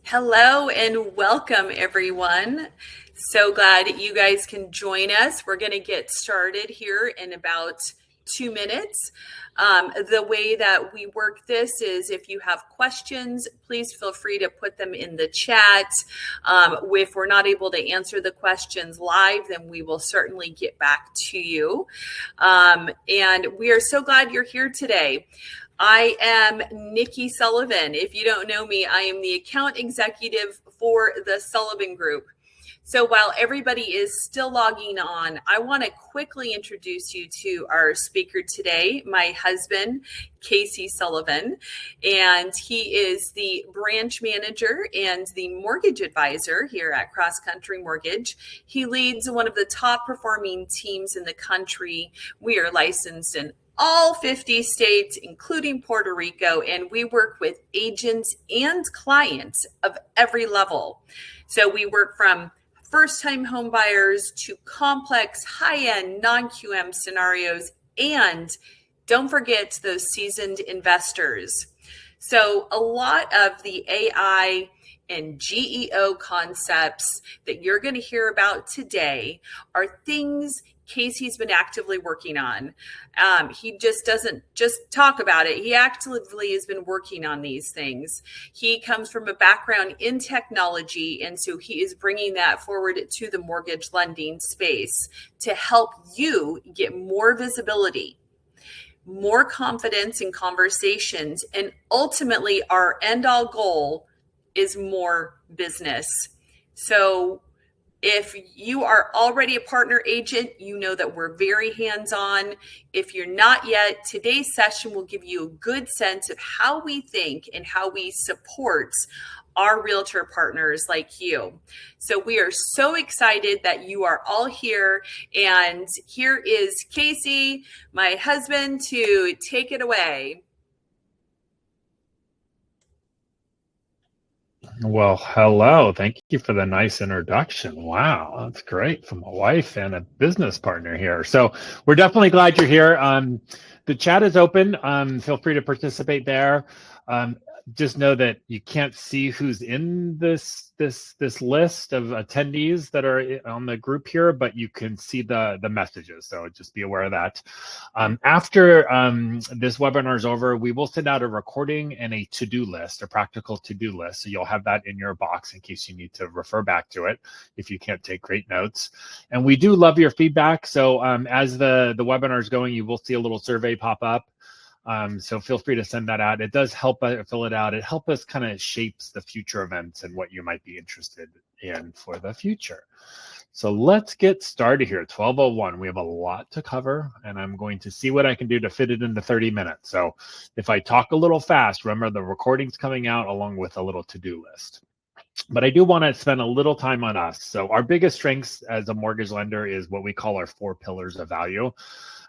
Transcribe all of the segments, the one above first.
Hello and welcome, everyone. So glad you guys can join us. We're going to get started here in about 2 minutes. The way that we work this is if you have questions, please feel free to put them in the chat. If we're not able to answer the questions live, then we will certainly get back to you. And we are so glad you're here today. I am Nikki Sullivan. If you don't know me, I am the account executive for the Sullivan Group. So while everybody is still logging on, I want to quickly introduce you to our speaker today, my husband, Casey Sullivan, and he is the branch manager and the mortgage advisor here at Cross Country Mortgage. He leads one of the top performing teams in the country. We are licensed in all 50 states, including Puerto Rico, and we work with agents and clients of every level. So we work from first-time home buyers to complex, high-end, non-QM scenarios, and don't forget those seasoned investors. So a lot of the AI and GEO concepts that you're going to hear about today are things Casey's been actively working on. He just doesn't just talk about it. He actively has been working on these things. He comes from a background in technology, and so he is bringing that forward to the mortgage lending space to help you get more visibility, more confidence in conversations, and ultimately our end-all goal is more business. So if you are already a partner agent, you know that we're very hands-on. If you're not yet, today's session will give you a good sense of how we think and how we support our realtor partners like you. So we are so excited that you are all here. And here is Casey, my husband, to take it away. Well, hello. Thank you for the nice introduction. Wow, that's great from a wife and a business partner here. So we're definitely glad you're here. The chat is open. Feel free to participate there. Just know that you can't see who's in this list of attendees that are on the group here, but you can see the messages. So just be aware of that. After this webinar is over, we will send out a recording and a to-do list, a practical to-do list. So you'll have that in your box in case you need to refer back to it if you can't take great notes. And we do love your feedback. So as the webinar is going, you will see a little survey pop up. So feel free to send that out. It does help fill it out. It helps us kind of shapes the future events and what you might be interested in for the future. So let's get started here. 12:01. We have a lot to cover, and I'm going to see what I can do to fit it into 30 minutes. So if I talk a little fast, remember the recording's coming out along with a little to-do list. But I do want to spend a little time on us. So our biggest strengths as a mortgage lender is what we call our 4 pillars of value.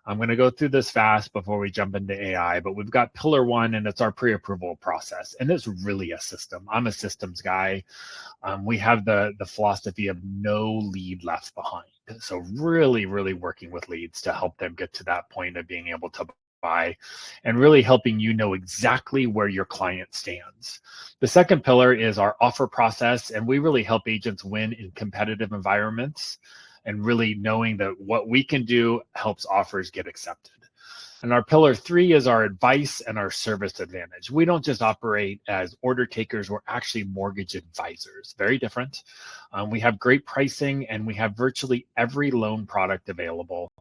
I'm going to go through this fast before we jump into AI, but we've got pillar 1, and it's our pre-approval process. And it's really a system. I'm a systems guy. We have the philosophy of no lead left behind. So really, really working with leads to help them get to that point of being able to buy and really helping you know exactly where your client stands. The second pillar is our offer process, and we really help agents win in competitive environments, and really knowing that what we can do helps offers get accepted. And our pillar 3 is our advice and our service advantage. We don't just operate as order takers, we're actually mortgage advisors. Very different. We have great pricing, and we have virtually every loan product available.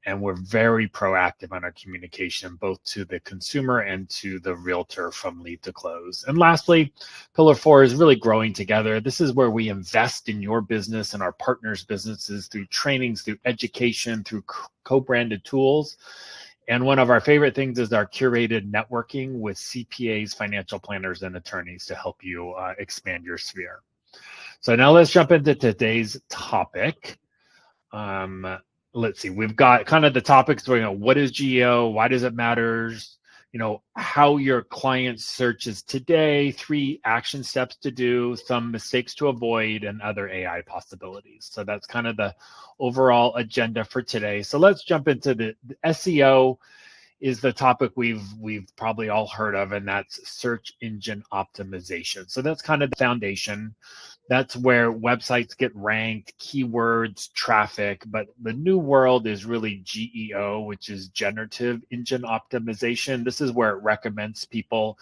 And we're very proactive on our communication, both to the consumer and to the realtor from lead to close. And lastly, pillar 4 is really growing together. This is where we invest in your business and our partners' businesses through trainings, through education, through co-branded tools. And one of our favorite things is our curated networking with CPAs, financial planners, and attorneys to help you expand your sphere. So now let's jump into today's topic. Let's see, we've got kind of the topics, what is GEO, why does it matter, how your client searches today, 3 action steps to do, some mistakes to avoid, and other AI possibilities. So that's kind of the overall agenda for today. So let's jump into the SEO is the topic we've probably all heard of, and that's search engine optimization. So that's kind of the foundation. That's where websites get ranked, keywords, traffic, but the new world is really GEO, which is generative engine optimization. This is where it recommends people.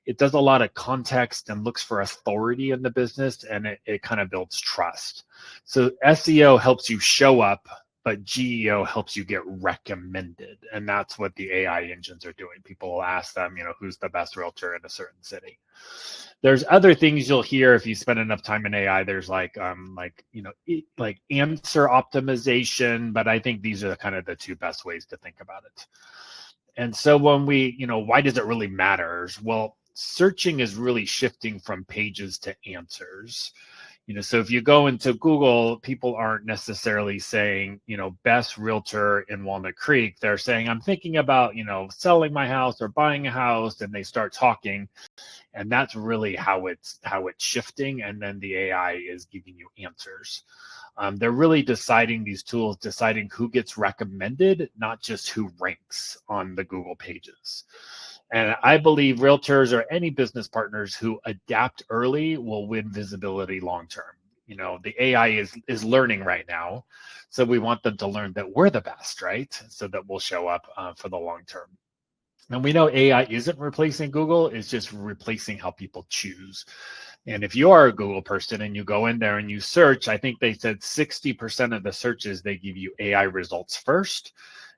It does a lot of context and looks for authority in the business, and it kind of builds trust. So SEO helps you show up, but GEO helps you get recommended. And that's what the AI engines are doing. People will ask them, who's the best realtor in a certain city. There's other things you'll hear if you spend enough time in AI. There's like answer optimization, but I think these are kind of the two best ways to think about it. And so when why does it really matter? Well, searching is really shifting from pages to answers. So if you go into Google, people aren't necessarily saying, best realtor in Walnut Creek. They're saying, I'm thinking about, selling my house or buying a house, and they start talking. And that's really how it's shifting. And then the AI is giving you answers. They're really these tools deciding who gets recommended, not just who ranks on the Google pages. And I believe realtors or any business partners who adapt early will win visibility long term. The AI is learning right now. So we want them to learn that we're the best, right? So that we'll show up for the long term. And we know AI isn't replacing Google, it's just replacing how people choose. And if you are a Google person and you go in there and you search, I think they said 60% of the searches, they give you AI results first.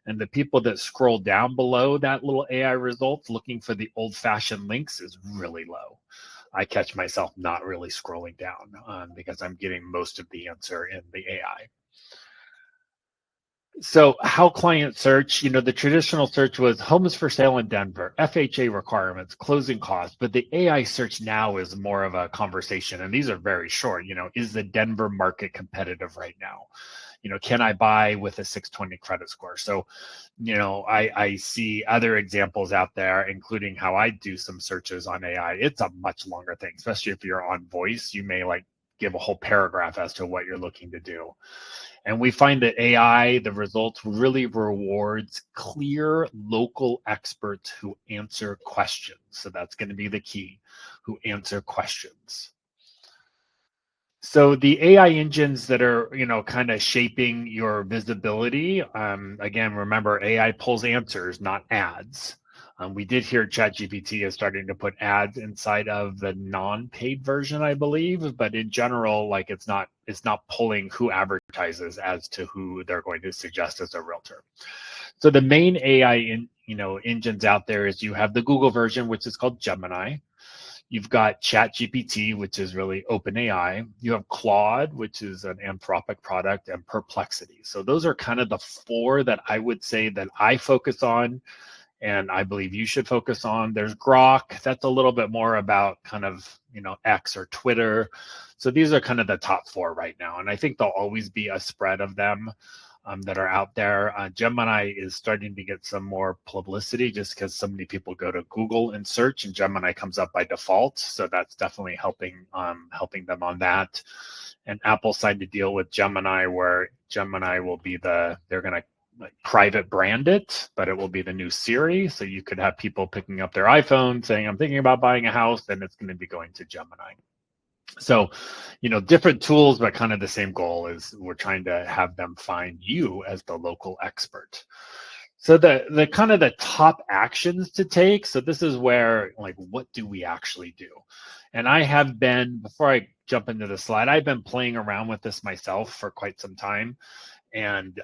And the people that scroll down below that little AI results looking for the old-fashioned links is really low. I catch myself not really scrolling down because I'm getting most of the answer in the AI. So how clients search, the traditional search was homes for sale in Denver, FHA requirements, closing costs, but the AI search now is more of a conversation. And these are very short, is the Denver market competitive right now? Can I buy with a 620 credit score? So, I see other examples out there, including how I do some searches on AI. It's a much longer thing, especially if you're on voice. You may give a whole paragraph as to what you're looking to do. And we find that AI, the results really rewards clear local experts who answer questions. So that's going to be the key, who answer questions. So the AI engines that are, kind of shaping your visibility, again, remember AI pulls answers, not ads. We did hear ChatGPT is starting to put ads inside of the non-paid version, I believe, but in general, it's not pulling who advertises as to who they're going to suggest as a realtor. So the main AI engines out there is you have the Google version, which is called Gemini. You've got ChatGPT, which is really OpenAI. You have Claude, which is an Anthropic product, and Perplexity. So those are kind of the four that I would say that I focus on, and I believe you should focus on. There's Grok. That's a little bit more about kind of, X or Twitter. So these are kind of the top four right now. And I think there'll always be a spread of them that are out there. Gemini is starting to get some more publicity just because so many people go to Google and search, and Gemini comes up by default. So that's definitely helping them on that. And Apple signed a deal with Gemini where Gemini will be they're going to private brand it, but it will be the new Siri. So you could have people picking up their iPhone saying, I'm thinking about buying a house, and it's going to be going to Gemini. So, different tools, but kind of the same goal is we're trying to have them find you as the local expert. So the kind of the top actions to take. So this is where, what do we actually do? And I have been, before I jump into the slide, I've been playing around with this myself for quite some time. And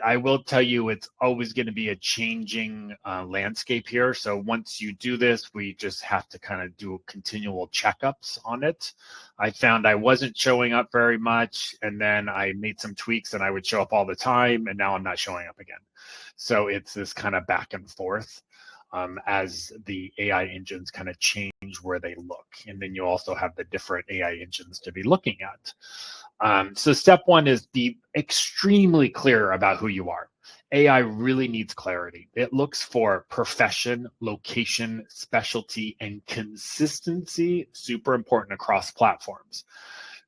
I will tell you, it's always going to be a changing landscape here. So once you do this, we just have to kind of do continual checkups on it. I found I wasn't showing up very much, and then I made some tweaks and I would show up all the time, and now I'm not showing up again. So it's this kind of back and forth as the AI engines kind of change where they look. And then you also have the different AI engines to be looking at. So step one is be extremely clear about who you are. AI really needs clarity. It looks for profession, location, specialty, and consistency, super important across platforms.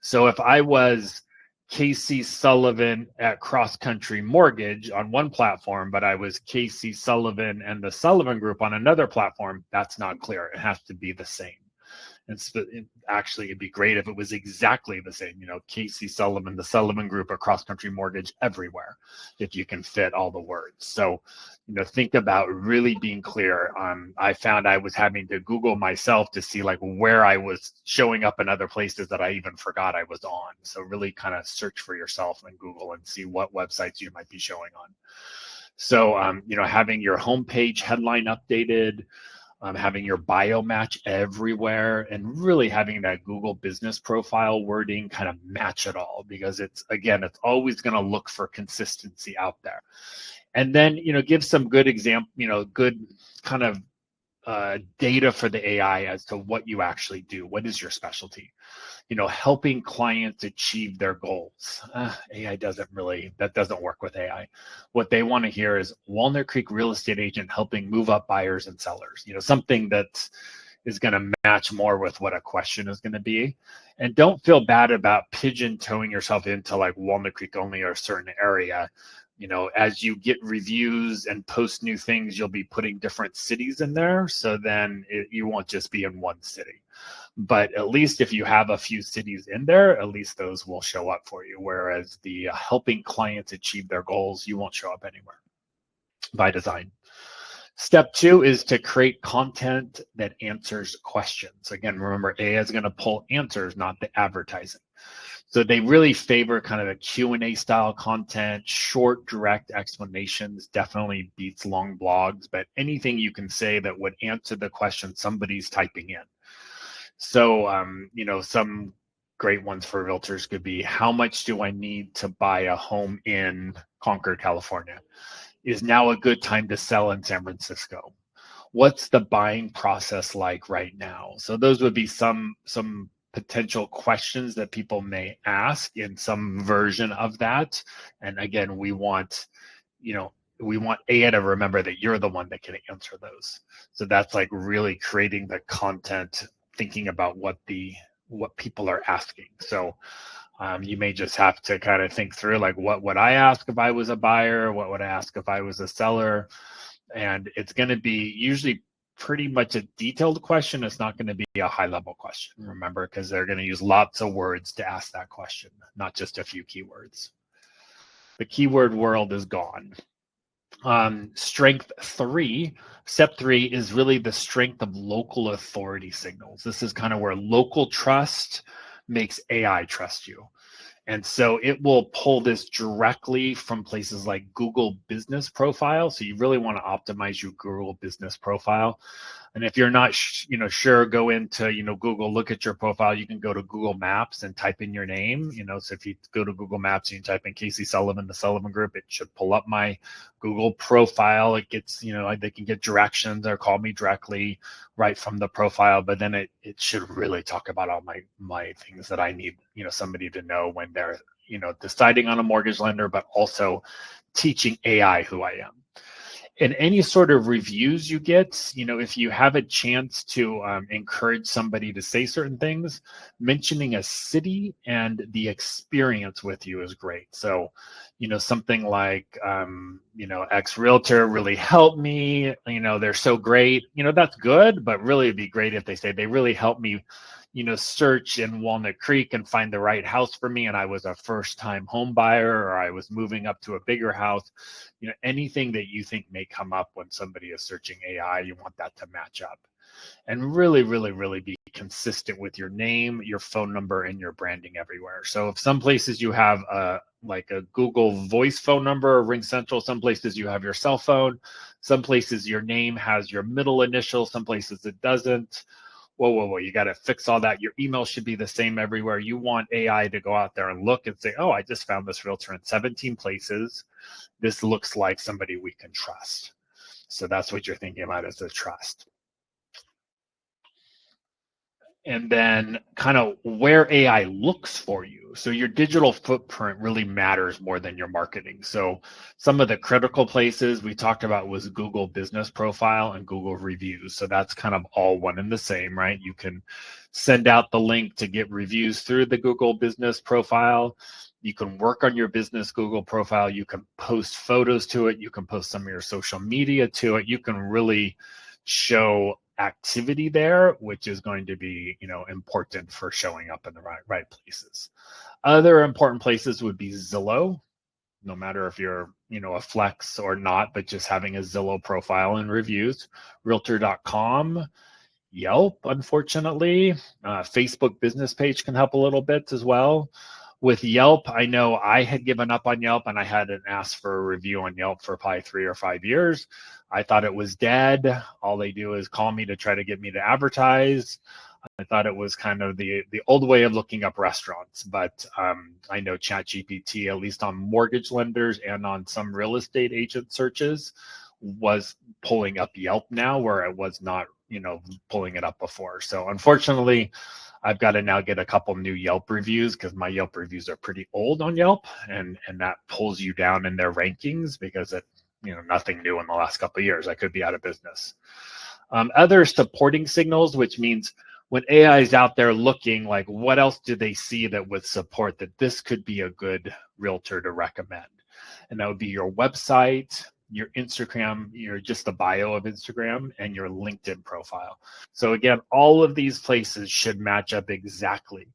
So if I was Casey Sullivan at Cross Country Mortgage on one platform, but I was Casey Sullivan and the Sullivan Group on another platform, that's not clear. It has to be the same. And actually, it'd be great if it was exactly the same, Casey Sullivan, the Sullivan Group, Cross Country Mortgage everywhere, if you can fit all the words. So, think about really being clear. I found I was having to Google myself to see like where I was showing up in other places that I even forgot I was on. So really kind of search for yourself in Google and see what websites you might be showing on. So, having your homepage headline updated, having your bio match everywhere, and really having that Google business profile wording kind of match it all, because it's always going to look for consistency out there. And then, give some good example, good kind of data for the AI as to what you actually do. What is your specialty? Helping clients achieve their goals. AI doesn't work with AI. What they want to hear is Walnut Creek real estate agent helping move up buyers and sellers. Something that is going to match more with what a question is going to be. And don't feel bad about pigeon-toeing yourself into like Walnut Creek only or a certain area. As you get reviews and post new things, you'll be putting different cities in there. So then you won't just be in one city. But at least if you have a few cities in there, at least those will show up for you. Whereas the helping clients achieve their goals, you won't show up anywhere by design. Step 2 is to create content that answers questions. Again, remember, AI is going to pull answers, not the advertising. So they really favor kind of a Q&A style content. Short, direct explanations definitely beats long blogs, but anything you can say that would answer the question somebody's typing in. So, some great ones for realtors could be, how much do I need to buy a home in Concord, California? Is now a good time to sell in San Francisco? What's the buying process like right now? So those would be some potential questions that people may ask in some version of that. And again, we want AI to remember that you're the one that can answer those. So that's like really creating the content, thinking about what people are asking. So you may just have to kind of think through, like, what would I ask if I was a buyer? What would I ask if I was a seller? And it's going to be usually pretty much a detailed question. It's not going to be a high-level question, remember, because they're going to use lots of words to ask that question, not just a few keywords. The keyword world is gone. Strength 3, step 3 is really the strength of local authority signals. This is kind of where local trust makes AI trust you. And so it will pull this directly from places like Google Business Profile. So you really want to optimize your Google Business Profile. And if you're not sure, go into Google, look at your profile. You can go to Google Maps and type in your name. So if you go to Google Maps and you type in Casey Sullivan, the Sullivan Group, it should pull up my Google profile. It gets, they can get directions or call me directly right from the profile. But then it should really talk about all my things that I need somebody to know when they're deciding on a mortgage lender, but also teaching AI who I am. And any sort of reviews you get, if you have a chance to encourage somebody to say certain things, mentioning a city and the experience with you is great. So, something like, X Realtor really helped me, they're so great, that's good, but really it'd be great if they say they really helped me, search in Walnut Creek and find the right house for me, and I was a first-time home buyer, or I was moving up to a bigger house. Anything that you think may come up when somebody is searching AI, you want that to match up. And really, really, really be consistent with your name, your phone number, and your branding everywhere. So if some places you have like a Google Voice phone number or Ring Central, some places you have your cell phone, some places your name has your middle initial, some places it doesn't. Whoa, you got to fix all that. Your email should be the same everywhere. You want AI to go out there and look and say, oh, I just found this realtor in 17 places. This looks like somebody we can trust. So that's what you're thinking about as a trust. And then kind of where AI looks for you. So your digital footprint really matters more than your marketing. So some of the critical places we talked about was Google Business Profile and Google Reviews. So that's kind of all one and the same, right? You can send out the link to get reviews through the Google Business Profile. You can work on your business Google profile. You can post photos to it. You can post some of your social media to it. You can really show activity there, which is going to be, important for showing up in the right places. Other important places would be Zillow, no matter if you're, a flex or not, but just having a Zillow profile and reviews. Realtor.com, Yelp, unfortunately. Facebook business page can help a little bit as well. With Yelp, I know I had given up on Yelp and I hadn't asked for a review on Yelp for probably 3 or 5 years. I thought it was dead. All they do is call me to try to get me to advertise. I thought it was kind of the old way of looking up restaurants, but I know ChatGPT, at least on mortgage lenders and on some real estate agent searches, was pulling up Yelp now where it was not, pulling it up before. So unfortunately, I've got to now get a couple new Yelp reviews because my Yelp reviews are pretty old on Yelp, and that pulls you down in their rankings because it, nothing new in the last couple of years. I could be out of business. Other supporting signals, which means when AI is out there looking, like what else do they see that would support that this could be a good realtor to recommend? And that would be your website, your Instagram, just the bio of Instagram, and your LinkedIn profile. So again, all of these places should match up exactly.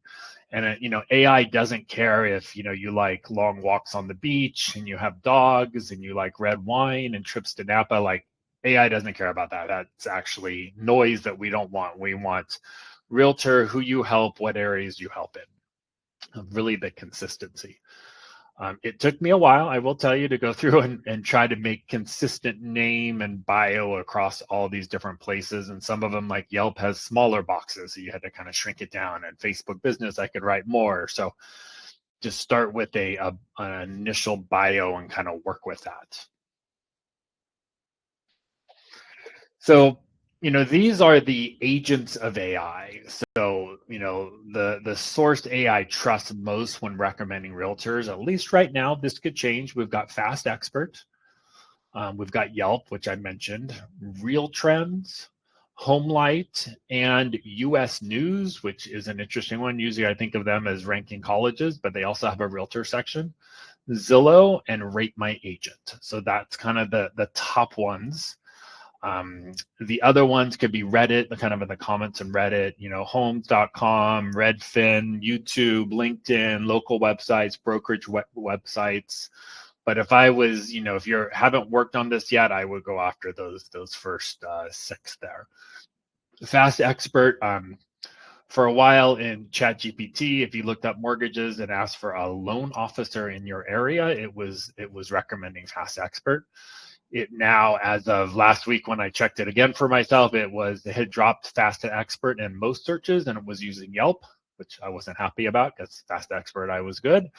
And AI doesn't care if you like long walks on the beach and you have dogs and you like red wine and trips to Napa. Like AI doesn't care about that. That's actually noise that we don't want. We want realtor, who you help, what areas you help in. Really the consistency. It took me a while, I will tell you, to go through and try to make consistent name and bio across all these different places. And some of them, like Yelp, has smaller boxes, so you had to kind of shrink it down. And Facebook Business, I could write more. So just start with an initial bio and kind of work with that. So, these are the agents of AI. So, the source AI trusts most when recommending realtors, at least right now. This could change. We've got Fast Expert. We've got Yelp, which I mentioned, Real Trends, Homelight, and US News, which is an interesting one. Usually I think of them as ranking colleges, but they also have a realtor section. Zillow and Rate My Agent. So that's kind of the top ones. The other ones could be Reddit, kind of in the comments in Reddit, homes.com, Redfin, YouTube, LinkedIn, local websites, brokerage websites. But if I was, if you haven't worked on this yet, I would go after those first 6 there. Fast Expert, for a while in ChatGPT, if you looked up mortgages and asked for a loan officer in your area, it was recommending Fast Expert. It now, as of last week when I checked it again for myself, it had dropped Fast Expert in most searches and it was using Yelp, which I wasn't happy about because Fast Expert, I was good.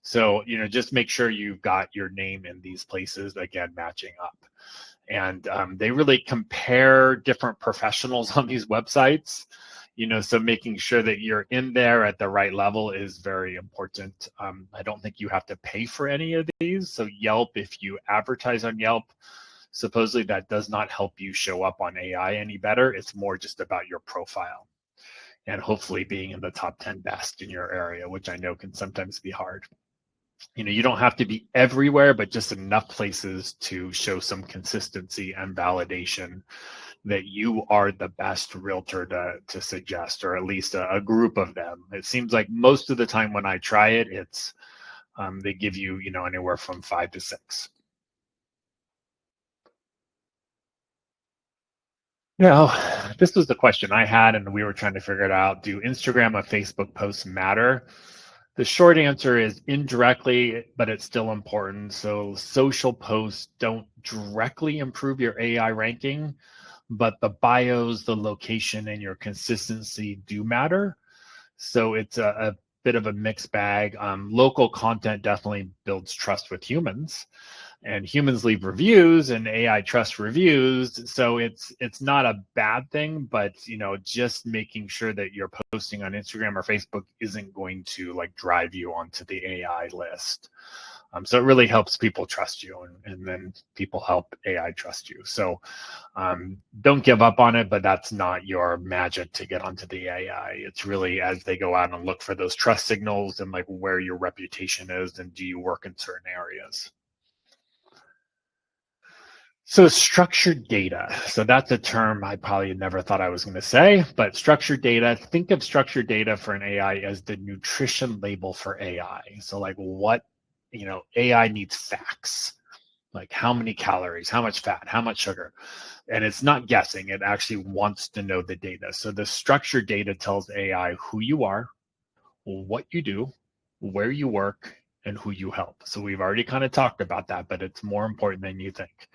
So, just make sure you've got your name in these places, again, matching up. And they really compare different professionals on these websites, so making sure that you're in there at the right level is very important. I don't think you have to pay for any of these. So Yelp, if you advertise on Yelp, supposedly that does not help you show up on AI any better. It's more just about your profile and hopefully being in the top 10 best in your area, which I know can sometimes be hard. You don't have to be everywhere, but just enough places to show some consistency and validation that you are the best realtor to suggest, or at least a group of them. It seems like most of the time when I try it, it's they give you, anywhere from 5 to 6. Now, this was the question I had, and we were trying to figure it out. Do Instagram and Facebook posts matter? The short answer is indirectly, but it's still important. So social posts don't directly improve your AI ranking, but the bios, the location, and your consistency do matter. So it's a bit of a mixed bag. Local content definitely builds trust with humans, and humans leave reviews and AI trusts reviews. So it's not a bad thing, but just making sure that you're posting on Instagram or Facebook isn't going to drive you onto the AI list. So it really helps people trust you, and then people help AI trust you. So don't give up on it, but that's not your magic to get onto the AI. It's really as they go out and look for those trust signals and like where your reputation is and do you work in certain areas. So structured data. So that's a term I probably never thought I was going to say, but structured data, think of structured data for an AI as the nutrition label for AI. So like what, AI needs facts, like how many calories, how much fat, how much sugar. And it's not guessing, it actually wants to know the data. So the structured data tells AI who you are, what you do, where you work, and who you help. So we've already kind of talked about that, but it's more important than you think.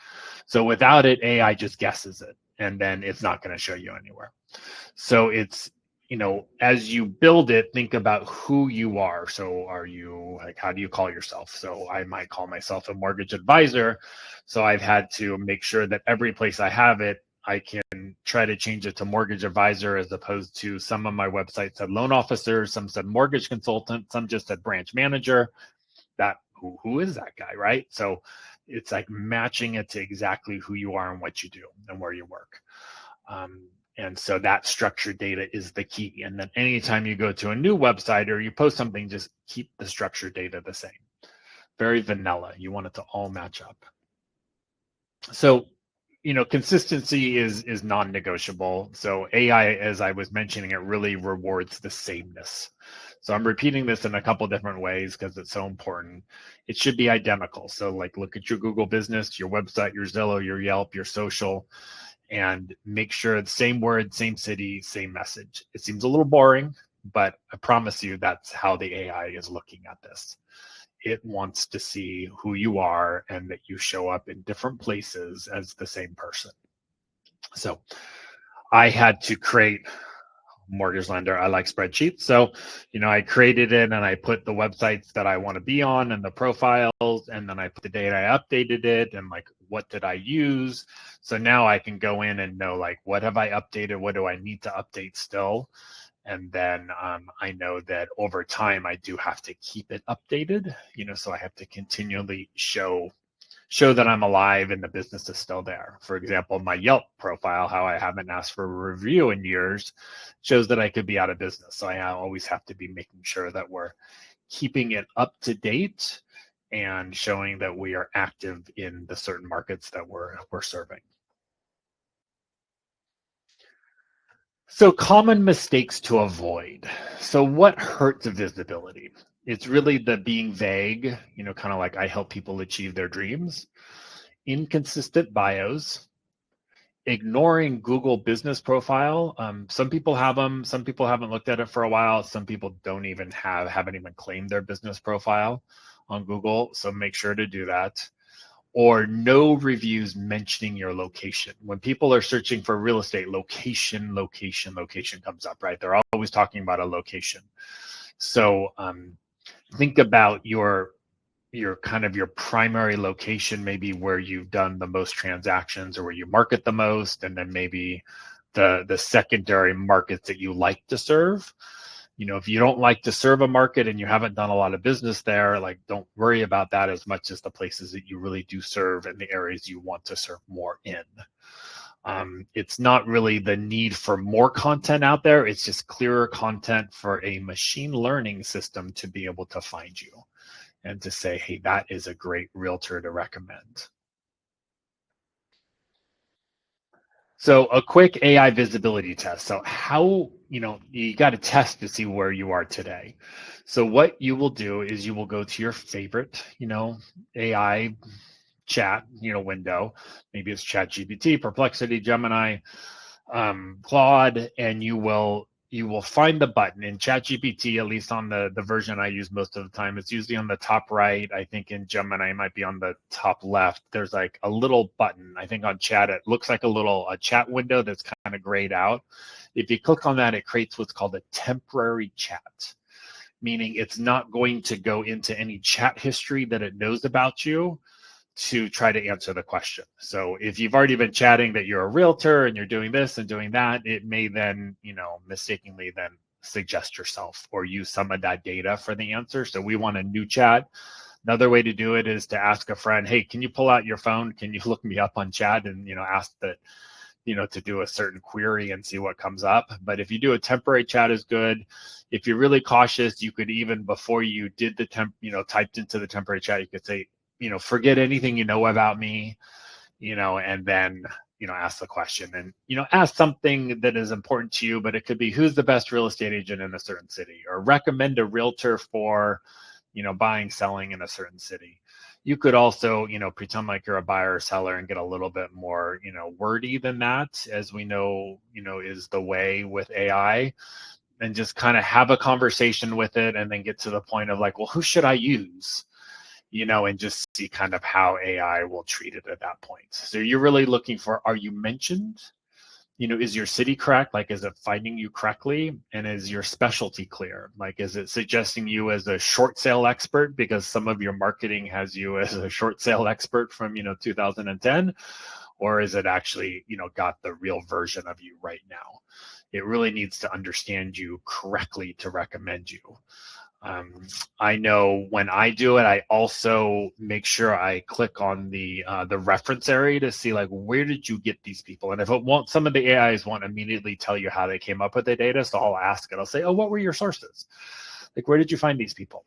So without it, AI just guesses it, and then it's not going to show you anywhere. So it's, as you build it, think about who you are. So are you like, how do you call yourself? So I might call myself a mortgage advisor. So I've had to make sure that every place I have it, I can try to change it to mortgage advisor, as opposed to some of my websites said loan officer, some said mortgage consultant, some just said branch manager. That who is that guy, right? So it's like matching it to exactly who you are and what you do and where you work. And so that structured data is the key. And then anytime you go to a new website or you post something, just keep the structured data the same. Very vanilla. You want it to all match up. So, consistency is non-negotiable. So AI, as I was mentioning, it really rewards the sameness. So I'm repeating this in a couple different ways because it's so important. It should be identical. So like look at your Google business, your website, your Zillow, your Yelp, your social, and make sure the same word, same city, same message. It seems a little boring, but I promise you that's how the AI is looking at this. It wants to see who you are and that you show up in different places as the same person. So I had to create mortgage lender. I like spreadsheets. So, I created it and I put the websites that I want to be on and the profiles, and then I put the date I updated it and like, what did I use? So now I can go in and know like, what have I updated? What do I need to update still? And then I know that over time I do have to keep it updated, so I have to continually show that I'm alive and the business is still there. For example, my Yelp profile, how I haven't asked for a review in years, shows that I could be out of business. So I always have to be making sure that we're keeping it up to date and showing that we are active in the certain markets that we're serving. So common mistakes to avoid. So what hurts visibility? It's really the being vague, kind of like I help people achieve their dreams. Inconsistent bios, ignoring Google business profile. Some people have them, some people haven't looked at it for a while. Some people don't even haven't even claimed their business profile on Google. So make sure to do that. Or no reviews mentioning your location. When people are searching for real estate, location comes up, right? They're always talking about a location. So think about your kind of your primary location, maybe where you've done the most transactions or where you market the most, and then maybe the secondary markets that you like to serve. If you don't like to serve a market and you haven't done a lot of business there, like don't worry about that as much as the places that you really do serve and the areas you want to serve more in. It's not really the need for more content out there. It's just clearer content for a machine learning system to be able to find you and to say, hey, that is a great realtor to recommend. So a quick AI visibility test. So how, you got to test to see where you are today. So what you will do is you will go to your favorite, AI chat, window. Maybe it's ChatGPT, Perplexity, Gemini, Claude, and you will find the button in ChatGPT, at least on the version I use most of the time. It's usually on the top right. I think in Gemini it might be on the top left. There's like a little button. I think on chat it looks like a chat window that's kind of grayed out. If you click on that, it creates what's called a temporary chat, meaning it's not going to go into any chat history that it knows about you to try to answer the question. So if you've already been chatting that you're a realtor and you're doing this and doing that, it may then, mistakenly then suggest yourself or use some of that data for the answer. So we want a new chat Another way to do it is to ask a friend, hey, can you pull out your phone? Can you look me up on chat and, ask that, to do a certain query and see what comes up. But if you do a temporary chat is good. If you're really cautious, you could even before you did the typed into the temporary chat, you could say, forget anything you know about me, and then, ask the question and, ask something that is important to you, but it could be who's the best real estate agent in a certain city, or recommend a realtor for, buying, selling in a certain city. You could also, pretend like you're a buyer or seller and get a little bit more, wordy than that, as we know, is the way with AI, and just kind of have a conversation with it and then get to the point of like, well, who should I use? And just see kind of how AI will treat it at that point. So you're really looking for, are you mentioned? Is your city correct? Like, is it finding you correctly? And is your specialty clear? Like, is it suggesting you as a short sale expert because some of your marketing has you as a short sale expert from, 2010? Or is it actually, got the real version of you right now? It really needs to understand you correctly to recommend you. I know when I do it, I also make sure I click on the reference area to see like, where did you get these people? And if it won't, some of the AIs won't immediately tell you how they came up with the data. So I'll ask it. I'll say, oh, what were your sources? Like, where did you find these people?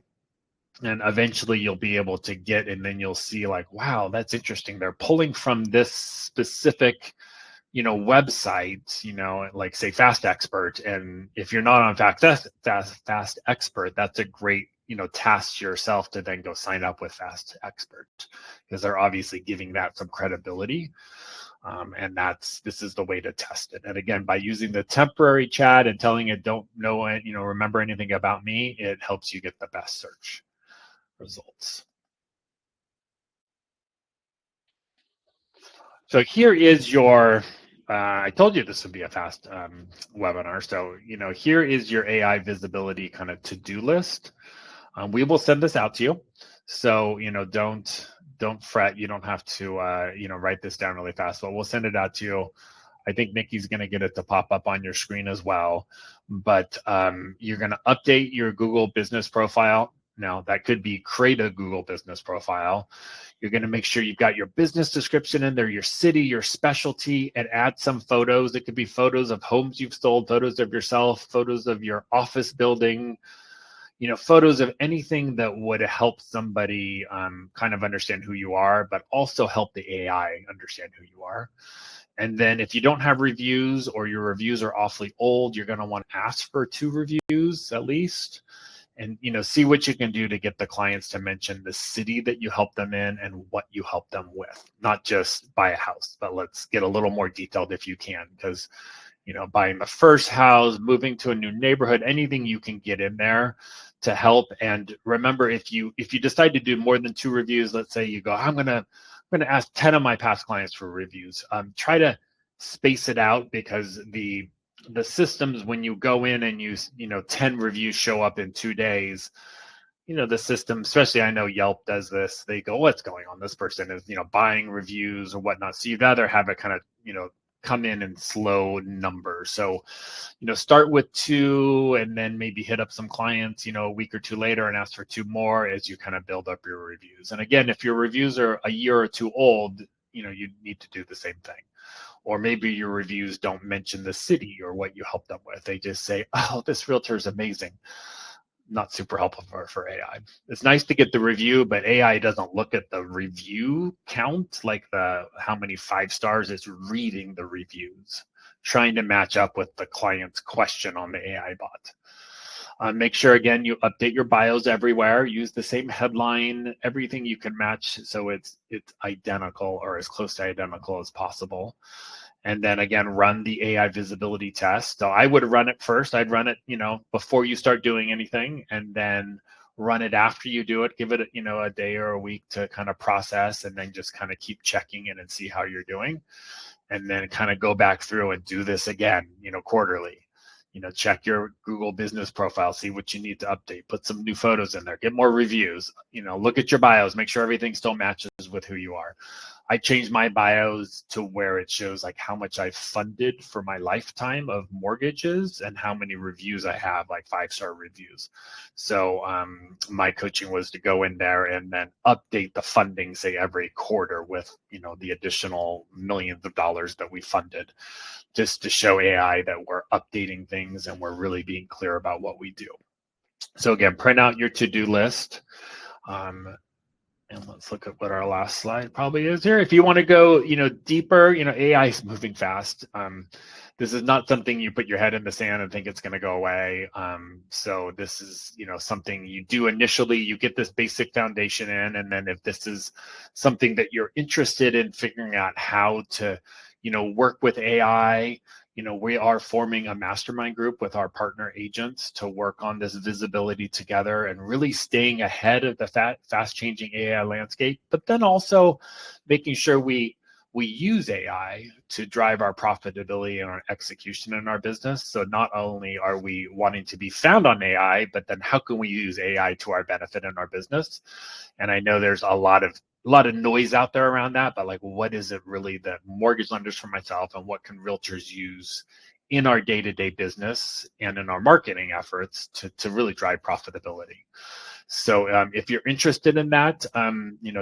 And eventually you'll be able to get, and then you'll see like, wow, that's interesting. They're pulling from this specific website, like say Fast Expert. And if you're not on Fast Expert, that's a great, task to yourself to then go sign up with Fast Expert, because they're obviously giving that some credibility. And this is the way to test it. And again, by using the temporary chat and telling it, don't know it, remember anything about me, it helps you get the best search results. So here is your, I told you this would be a fast webinar. So, here is your AI visibility kind of to-do list. We will send this out to you. So, don't fret. You don't have to, write this down really fast, but we'll send it out to you. I think Nikki's going to get it to pop up on your screen as well. But you're going to update your Google business profile. Now, that could be create a Google business profile. You're going to make sure you've got your business description in there, your city, your specialty, and add some photos. It could be photos of homes you've sold, photos of yourself, photos of your office building, photos of anything that would help somebody kind of understand who you are, but also help the AI understand who you are. And then if you don't have reviews, or your reviews are awfully old, you're going to want to ask for 2 reviews at least. And, see what you can do to get the clients to mention the city that you help them in and what you help them with. Not just buy a house, but let's get a little more detailed if you can, because, buying the first house, moving to a new neighborhood, anything you can get in there to help. And remember, if you decide to do more than 2 reviews, let's say you go, I'm going to ask 10 of my past clients for reviews. Try to space it out, because the systems, when you go in and you 10 reviews show up in 2 days, the system, especially I know Yelp does this, they go, what's going on? This person is, buying reviews or whatnot. So you'd rather have it kind of, come in slow numbers. So, start with 2 and then maybe hit up some clients, a week or 2 later and ask for 2 more as you kind of build up your reviews. And again, if your reviews are a year or 2 old, you need to do the same thing. Or maybe your reviews don't mention the city or what you help them with. They just say, oh, this realtor is amazing. Not super helpful for AI. It's nice to get the review, but AI doesn't look at the review count, like how many 5 stars. It's reading the reviews, trying to match up with the client's question on the AI bot. Make sure, again, you update your bios everywhere. Use the same headline, everything you can match so it's identical or as close to identical as possible. And then again, run the AI visibility test. So I would run it first. I'd run it, before you start doing anything, and then run it after you do it. Give it, a day or a week to kind of process, and then just kind of keep checking it and see how you're doing. And then kind of go back through and do this again, quarterly. Check your Google business profile, see what you need to update, put some new photos in there, get more reviews, look at your bios, make sure everything still matches with who you are. I changed my bios to where it shows like how much I've funded for my lifetime of mortgages and how many reviews I have, like 5-star reviews. So my coaching was to go in there and then update the funding, say every quarter with, the additional millions of dollars that we funded, just to show AI that we're updating things and we're really being clear about what we do. So again, print out your to-do list. And let's look at what our last slide probably is here. If you want to go, deeper, AI is moving fast. This is not something you put your head in the sand and think it's going to go away. So this is, something you do initially. You get this basic foundation in, and then if this is something that you're interested in figuring out how to, work with AI, we are forming a mastermind group with our partner agents to work on this visibility together and really staying ahead of the fast changing AI landscape, but then also making sure we use AI to drive our profitability and our execution in our business. So not only are we wanting to be found on AI, but then how can we use AI to our benefit in our business? And I know there's a lot of noise out there around that, but like, what is it really that mortgage lenders, for myself, and what can realtors use in our day-to-day business and in our marketing efforts to really drive profitability? So if you're interested in that,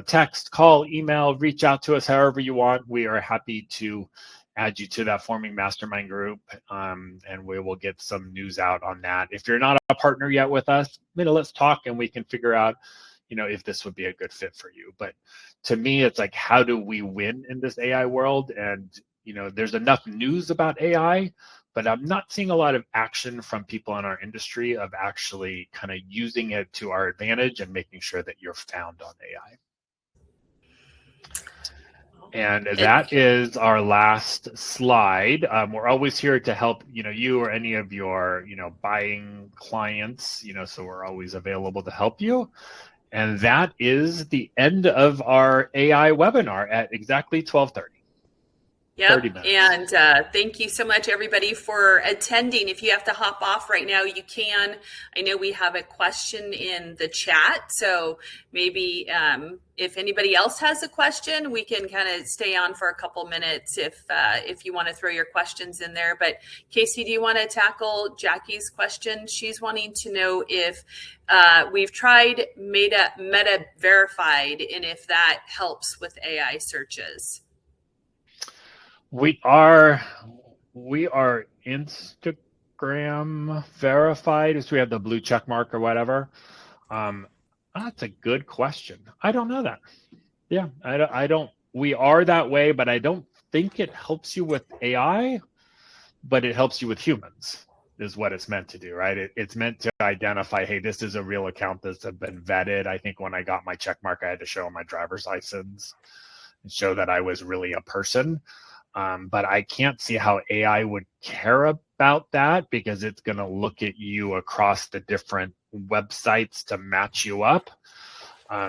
text, call, email, reach out to us however you want. We are happy to add you to that forming mastermind group, and we will get some news out on that. If you're not a partner yet with us, let's talk and we can figure out if this would be a good fit for you. But to me, it's like, how do we win in this AI world? And, there's enough news about AI, but I'm not seeing a lot of action from people in our industry of actually kind of using it to our advantage and making sure that you're found on AI. And that is our last slide. We're always here to help, you or any of your, buying clients, so we're always available to help you. And that is the end of our AI webinar at exactly 12:30. Yep. And thank you so much, everybody, for attending. If you have to hop off right now, you can. I know we have a question in the chat. So maybe if anybody else has a question, we can kind of stay on for a couple minutes if you want to throw your questions in there. But Casey, do you want to tackle Jackie's question? She's wanting to know if we've tried Meta Verified and if that helps with AI searches. We are Instagram verified, so we have the blue check mark or whatever. That's a good question. I don't know that. Yeah, I don't. We are that way, but I don't think it helps you with AI, but it helps you with humans, is what it's meant to do, right? It's meant to identify, hey, this is a real account that's been vetted. I think when I got my check mark, I had to show my driver's license and show that I was really a person. But I can't see how AI would care about that, because it's going to look at you across the different websites to match you up.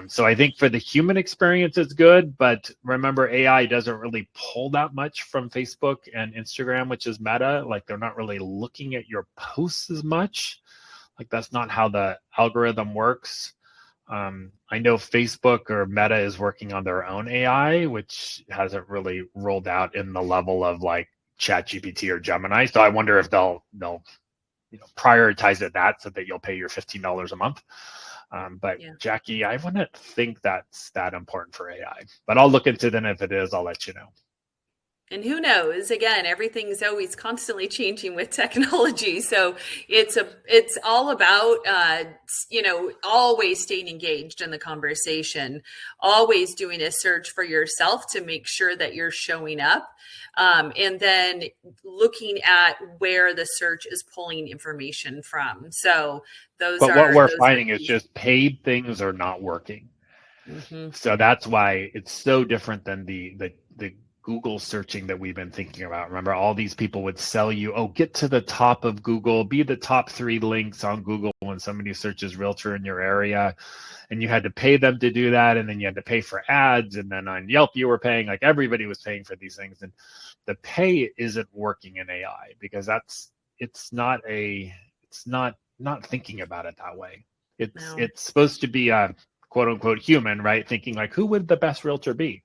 So I think for the human experience, it's good. But remember, AI doesn't really pull that much from Facebook and Instagram, which is Meta. Like, they're not really looking at your posts as much. Like, that's not how the algorithm works. I know Facebook or Meta is working on their own AI, which hasn't really rolled out in the level of like ChatGPT or Gemini. So I wonder if they'll prioritize it so that you'll pay your $15 a month. But yeah. Jackie, I wouldn't think that's that important for AI. But I'll look into it, and if it is, I'll let you know. And who knows? Again, everything's always constantly changing with technology. So it's all about, always staying engaged in the conversation, always doing a search for yourself to make sure that you're showing up. And then looking at where the search is pulling information from. So what we're finding is just paid things are not working. Mm-hmm. So that's why it's so different than the Google searching that we've been thinking about. Remember, all these people would sell you, get to the top of Google, be the top 3 links on Google when somebody searches realtor in your area. And you had to pay them to do that. And then you had to pay for ads. And then on Yelp, you were paying, like everybody was paying for these things. And the pay isn't working in AI, because it's not thinking about it that way. It's supposed to be a quote unquote human, right? Thinking like, who would the best realtor be?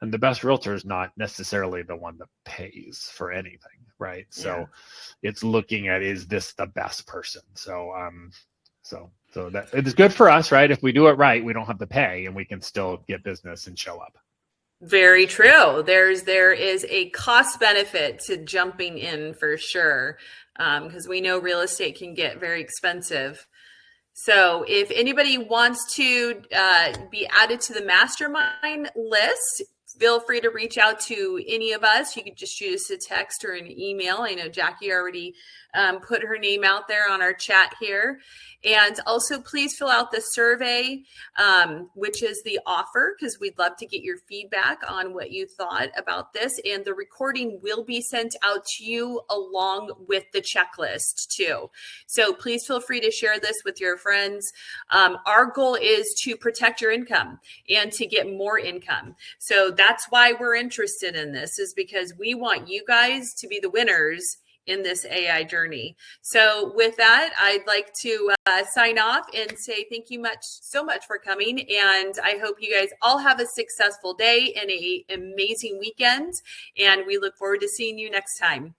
And the best realtor is not necessarily the one that pays for anything, right? So it's looking at, is this the best person? So so that it is good for us, right? If we do it right, we don't have to pay and we can still get business and show up. Very true. There is a cost benefit to jumping in for sure, because we know real estate can get very expensive. So if anybody wants to be added to the mastermind list, feel free to reach out to any of us. You could just shoot us a text or an email. I know Jackie already put her name out there on our chat here. And also, please fill out the survey, which is the offer, because we'd love to get your feedback on what you thought about this. And the recording will be sent out to you along with the checklist too. So please feel free to share this with your friends. Our goal is to protect your income and to get more income. So that's why we're interested in this, is because we want you guys to be the winners in this AI journey. So with that, I'd like to sign off and say thank you so much for coming. And I hope you guys all have a successful day and an amazing weekend. And we look forward to seeing you next time.